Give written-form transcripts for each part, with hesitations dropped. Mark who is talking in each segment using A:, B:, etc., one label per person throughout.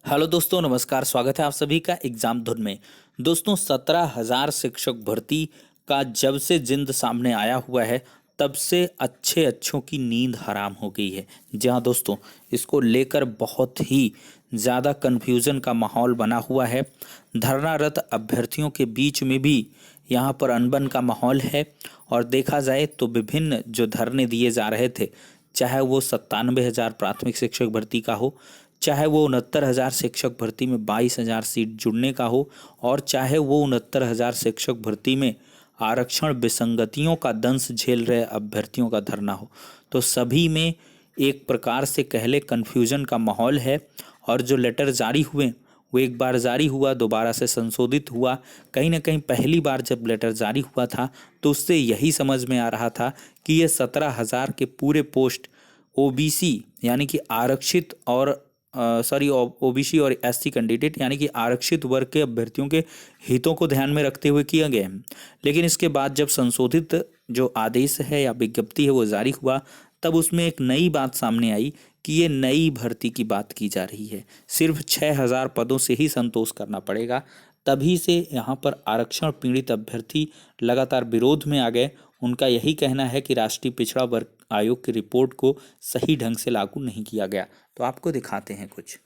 A: Hello दोस्तों, नमस्कार। स्वागत है आप सभी का एग्जाम धुन में। दोस्तों, 17,000 शिक्षक भर्ती का जब से जिंद सामने आया हुआ है तब से अच्छे अच्छों की नींद हराम हो गई है। जी हाँ दोस्तों, इसको लेकर बहुत ही ज़्यादा कन्फ्यूज़न का माहौल बना हुआ है। धरनारत अभ्यर्थियों के बीच में भी यहाँ पर अनबन का माहौल है। और देखा जाए तो विभिन्न जो धरने दिए जा रहे थे, चाहे वो 97,000 प्राथमिक शिक्षक भर्ती का हो, चाहे वो 69,000 शिक्षक भर्ती में 22,000 सीट जुड़ने का हो, और चाहे वो 69,000 शिक्षक भर्ती में आरक्षण विसंगतियों का दंश झेल रहे अभ्यर्थियों का धरना हो, तो सभी में एक प्रकार से कहले कन्फ्यूजन का माहौल है। और जो लेटर जारी हुए वो एक बार जारी हुआ, दोबारा से संशोधित हुआ। कहीं ना कहीं पहली बार जब लेटर जारी हुआ था तो उससे यही समझ में आ रहा था कि ये 17,000 के पूरे पोस्ट ओबीसी यानी कि आरक्षित और ओबीसी और एससी कैंडिडेट यानी कि आरक्षित वर्ग के अभ्यर्थियों के हितों को ध्यान में रखते हुए किया गया है। लेकिन इसके बाद जब संशोधित जो आदेश है या विज्ञप्ति है वो जारी हुआ, तब उसमें एक नई बात सामने आई कि ये नई भर्ती की बात की जा रही है। सिर्फ 6,000 पदों से ही संतोष करना पड़ेगा। तभी से यहाँ पर आरक्षण पीड़ित अभ्यर्थी लगातार विरोध में आ गए। उनका यही कहना है कि राष्ट्रीय पिछड़ा वर्ग आयोग की रिपोर्ट को सही ढंग से लागू नहीं किया गया। तो आपको दिखाते हैं कुछ।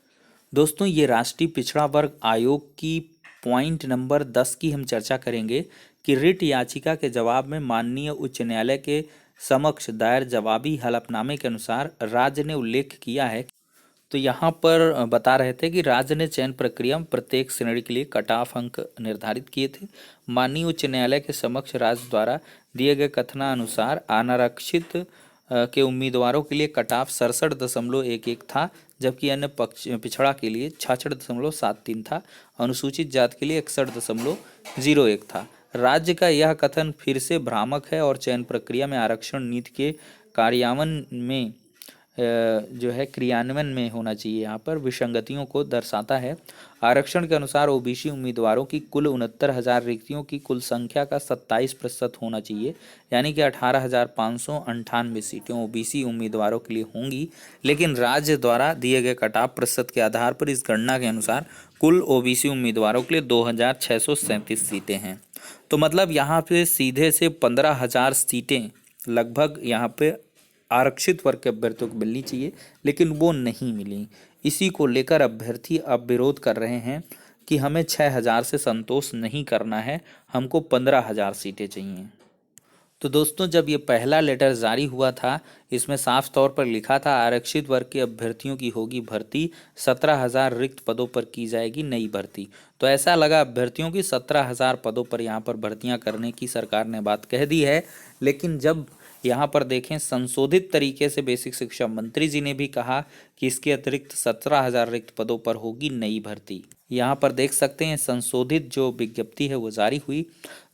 A: दोस्तों, ये राष्ट्रीय पिछड़ा वर्ग आयोग की पॉइंट नंबर 10 की हम चर्चा करेंगे कि रिट याचिका के जवाब में माननीय उच्च न्यायालय के समक्ष दायर जवाबी हलफनामे के अनुसार राज्य ने उल्लेख किया है। तो यहाँ पर बता रहे थे कि राज्य ने चयन प्रक्रिया में प्रत्येक श्रेणी के लिए कट ऑफ अंक निर्धारित किए थे। माननीय उच्च न्यायालय के समक्ष राज्य द्वारा दिए गए कथनानुसार अनारक्षित के उम्मीदवारों के लिए कट ऑफ 67.11 था, जबकि अन्य पक्ष पिछड़ा के लिए 66.73 था। अनुसूचित जाति के लिए 61.01 था। राज्य का यह कथन फिर से भ्रामक है और चयन प्रक्रिया में आरक्षण नीति के कार्यान्वयन में जो है क्रियान्वयन में होना चाहिए, यहाँ पर विसंगतियों को दर्शाता है। आरक्षण के अनुसार ओबीसी उम्मीदवारों की कुल 69,000 रिक्तियों की कुल संख्या का 27% होना चाहिए, यानी कि 18,598 सीटें ओबीसी उम्मीदवारों के लिए होंगी। लेकिन राज्य द्वारा दिए गए कटाव प्रतिशत के आधार पर इस गणना के अनुसार कुल ओबीसी उम्मीदवारों के लिए 2,637 सीटें हैं। तो मतलब यहाँ पे सीधे से 15,000 सीटें लगभग यहाँ पे आरक्षित वर्ग के अभ्यर्थियों को मिलनी चाहिए, लेकिन वो नहीं मिली। इसी को लेकर अभ्यर्थी अब विरोध कर रहे हैं कि हमें 6,000 से संतोष नहीं करना है, हमको 15,000 सीटें चाहिए। तो दोस्तों, जब ये पहला लेटर जारी हुआ था, इसमें साफ तौर पर लिखा था आरक्षित वर्ग के अभ्यर्थियों की होगी भर्ती, 17,000 रिक्त पदों पर की जाएगी नई भर्ती। तो ऐसा लगा अभ्यर्थियों की 17,000 पदों पर यहाँ पर भर्तियाँ करने की सरकार ने बात कह दी है। लेकिन जब यहाँ पर देखें, संशोधित तरीके से बेसिक शिक्षा मंत्री जी ने भी कहा कि इसके अतिरिक्त 17,000 रिक्त पदों पर होगी नई भर्ती। यहाँ पर देख सकते हैं संशोधित जो विज्ञप्ति है वो जारी हुई।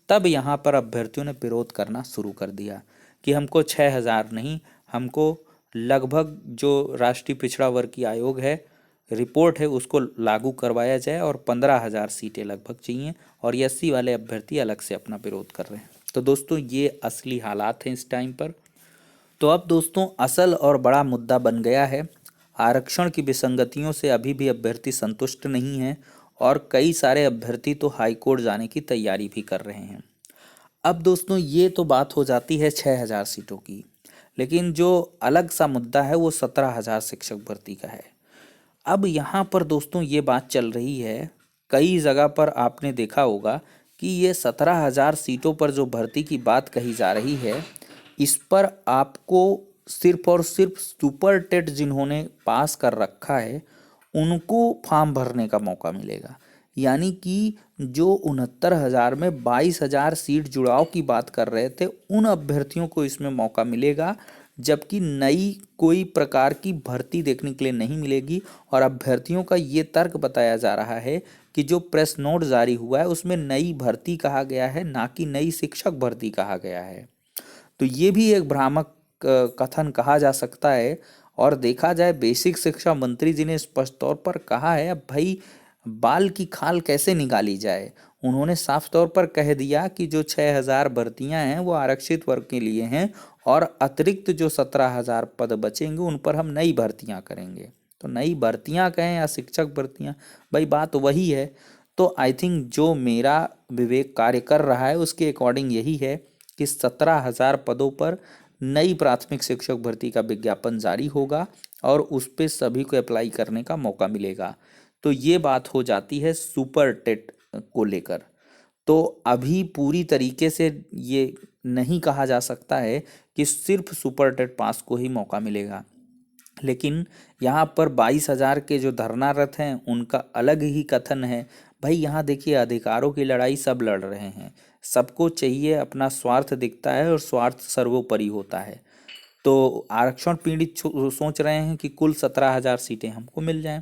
A: तब यहाँ पर अभ्यर्थियों ने विरोध करना शुरू कर दिया कि हमको 6,000 नहीं, हमको लगभग जो राष्ट्रीय पिछड़ा वर्ग की आयोग है रिपोर्ट है उसको लागू करवाया जाए और 15,000 सीटें लगभग चाहिए, और एससी वाले अभ्यर्थी अलग से अपना विरोध कर रहे हैं। तो दोस्तों, ये असली हालात हैं इस टाइम पर। तो अब दोस्तों, असल और बड़ा मुद्दा बन गया है। आरक्षण की विसंगतियों से अभी भी अभ्यर्थी संतुष्ट नहीं हैं और कई सारे अभ्यर्थी तो हाईकोर्ट जाने की तैयारी भी कर रहे हैं। अब दोस्तों, ये तो बात हो जाती है 6,000 सीटों की, लेकिन जो अलग सा मुद्दा है वो 17,000 शिक्षक भर्ती का है। अब यहाँ पर दोस्तों ये बात चल रही है, कई जगह पर आपने देखा होगा कि ये 17,000 सीटों पर जो भर्ती की बात कही जा रही है, इस पर आपको सिर्फ और सिर्फ सुपर टेट जिन्होंने पास कर रखा है उनको फॉर्म भरने का मौका मिलेगा। यानी कि जो 69,000 में 22,000 सीट जुड़ाव की बात कर रहे थे, उन अभ्यर्थियों को इसमें मौका मिलेगा, जबकि नई कोई प्रकार की भर्ती देखने के लिए नहीं मिलेगी। और अभ्यर्थियों का ये तर्क बताया जा रहा है कि जो प्रेस नोट जारी हुआ है उसमें नई भर्ती कहा गया है, ना कि नई शिक्षक भर्ती कहा गया है। तो ये भी एक भ्रामक कथन कहा जा सकता है। और देखा जाए, बेसिक शिक्षा मंत्री जी ने स्पष्ट तौर पर कहा है, अब भाई बाल की खाल कैसे निकाली जाए। उन्होंने साफ तौर पर कह दिया कि जो 6,000 भर्तियां हैं वो आरक्षित वर्ग के लिए हैं, और अतिरिक्त जो 17,000 पद बचेंगे उन पर हम नई भर्तियां करेंगे। तो नई भर्तियां कहें या शिक्षक भर्तियां, भाई बात वही है। तो आई थिंक जो मेरा विवेक कार्य कर रहा है उसके अकॉर्डिंग यही है कि 17,000 पदों पर नई प्राथमिक शिक्षक भर्ती का विज्ञापन जारी होगा और उस पे सभी को अप्लाई करने का मौका मिलेगा। तो ये बात हो जाती है सुपर टेट को लेकर। तो अभी पूरी तरीके से ये नहीं कहा जा सकता है कि सिर्फ सुपर टेट पास को ही मौका मिलेगा, लेकिन यहाँ पर 22,000 के जो धरनारत हैं उनका अलग ही कथन है। भाई यहाँ देखिए, अधिकारों की लड़ाई सब लड़ रहे हैं, सबको चाहिए, अपना स्वार्थ दिखता है और स्वार्थ सर्वोपरि होता है। तो आरक्षण पीड़ित सोच रहे हैं कि कुल 17,000 सीटें हमको मिल जाएं,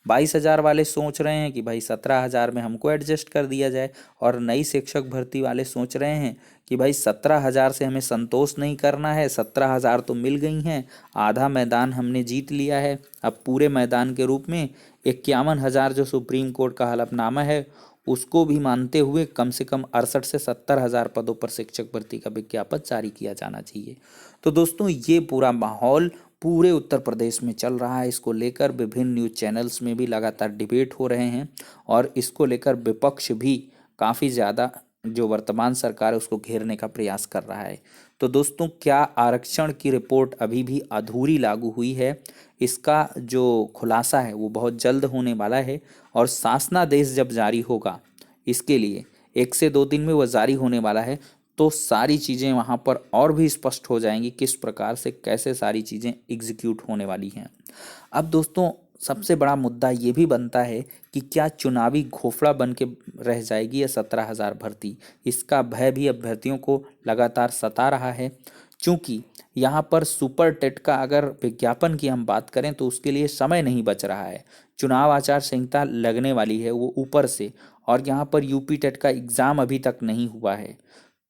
A: 22,000 वाले सोच रहे हैं कि भाई 17,000 में हमको एडजस्ट कर दिया जाए, और नई शिक्षक भर्ती वाले सोच रहे हैं कि भाई 17,000 से हमें संतोष नहीं करना है, 17,000 तो मिल गई हैं, आधा मैदान हमने जीत लिया है, अब पूरे मैदान के रूप में 51,000 जो सुप्रीम कोर्ट का हलफनामा है उसको भी मानते हुए कम से कम 68 से 70,000 पदों पर शिक्षक भर्ती का विज्ञापन जारी किया जाना चाहिए। तो दोस्तों, ये पूरा माहौल पूरे उत्तर प्रदेश में चल रहा है। इसको लेकर विभिन्न न्यूज़ चैनल्स में भी लगातार डिबेट हो रहे हैं और इसको लेकर विपक्ष भी काफ़ी ज़्यादा जो वर्तमान सरकार है उसको घेरने का प्रयास कर रहा है। तो दोस्तों, क्या आरक्षण की रिपोर्ट अभी भी अधूरी लागू हुई है? इसका जो खुलासा है वो बहुत जल्द होने वाला है और शासनादेश जब जारी होगा, इसके लिए 1 से 2 दिन में वह जारी होने वाला है, तो सारी चीज़ें वहाँ पर और भी स्पष्ट हो जाएंगी किस प्रकार से कैसे सारी चीज़ें एग्जीक्यूट होने वाली हैं। अब दोस्तों, सबसे बड़ा मुद्दा ये भी बनता है कि क्या चुनावी घोफड़ा बन के रह जाएगी ये 17,000 भर्ती। इसका भय भी अभ्यर्थियों को लगातार सता रहा है, क्योंकि यहाँ पर सुपर टेट का अगर विज्ञापन की हम बात करें तो उसके लिए समय नहीं बच रहा है। चुनाव आचार संहिता लगने वाली है वो ऊपर से, और यहाँ पर यूपी टेट का एग्ज़ाम अभी तक नहीं हुआ है।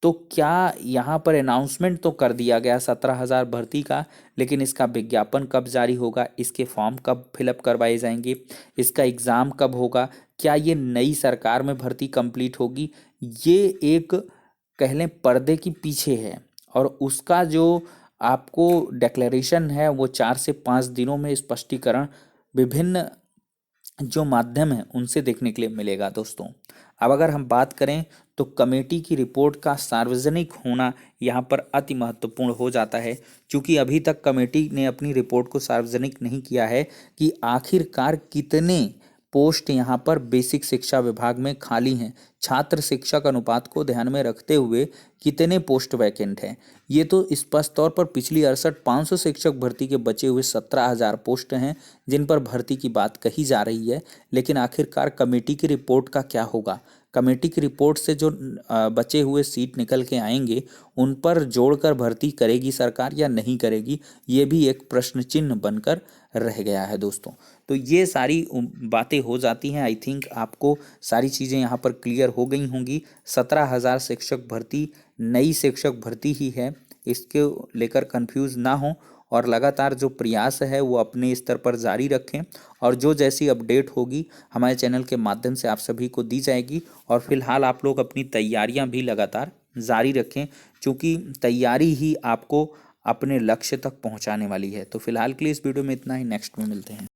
A: तो क्या यहाँ पर अनाउंसमेंट तो कर दिया गया 17,000 भर्ती का, लेकिन इसका विज्ञापन कब जारी होगा, इसके फॉर्म कब फिलअप करवाए जाएंगे, इसका एग्ज़ाम कब होगा, क्या ये नई सरकार में भर्ती कंप्लीट होगी, ये एक कह लें पर्दे की पीछे है। और उसका जो आपको डेक्लेरेशन है वो 4 से 5 दिनों में स्पष्टीकरण विभिन्न जो माध्यम है उनसे देखने के लिए मिलेगा दोस्तों। अब अगर हम बात करें तो कमेटी की रिपोर्ट का सार्वजनिक होना यहाँ पर अति महत्वपूर्ण हो जाता है, क्योंकि अभी तक कमेटी ने अपनी रिपोर्ट को सार्वजनिक नहीं किया है कि आखिरकार कितने पोस्ट यहाँ पर बेसिक शिक्षा विभाग में खाली हैं, छात्र शिक्षक अनुपात को ध्यान में रखते हुए कितने पोस्ट वैकेंट हैं। ये तो स्पष्ट तौर पर पिछली 68,500 शिक्षक भर्ती के बचे हुए 17,000 पोस्ट हैं जिन पर भर्ती की बात कही जा रही है, लेकिन आखिरकार कमेटी की रिपोर्ट का क्या होगा। कमेटी की रिपोर्ट से जो बचे हुए सीट निकल के आएंगे उन पर जोड़कर भर्ती करेगी सरकार या नहीं करेगी, ये भी एक प्रश्न चिन्ह बनकर रह गया है दोस्तों। तो ये सारी बातें हो जाती हैं। आई थिंक आपको सारी चीज़ें यहाँ पर क्लियर हो गई होंगी। 17,000 शिक्षक भर्ती नई शिक्षक भर्ती ही है, इसके लेकर कंफ्यूज ना हो और लगातार जो प्रयास है वो अपने स्तर पर जारी रखें, और जो जैसी अपडेट होगी हमारे चैनल के माध्यम से आप सभी को दी जाएगी। और फिलहाल आप लोग अपनी तैयारियां भी लगातार जारी रखें, क्योंकि तैयारी ही आपको अपने लक्ष्य तक पहुंचाने वाली है। तो फिलहाल के लिए इस वीडियो में इतना ही, नेक्स्ट में मिलते हैं।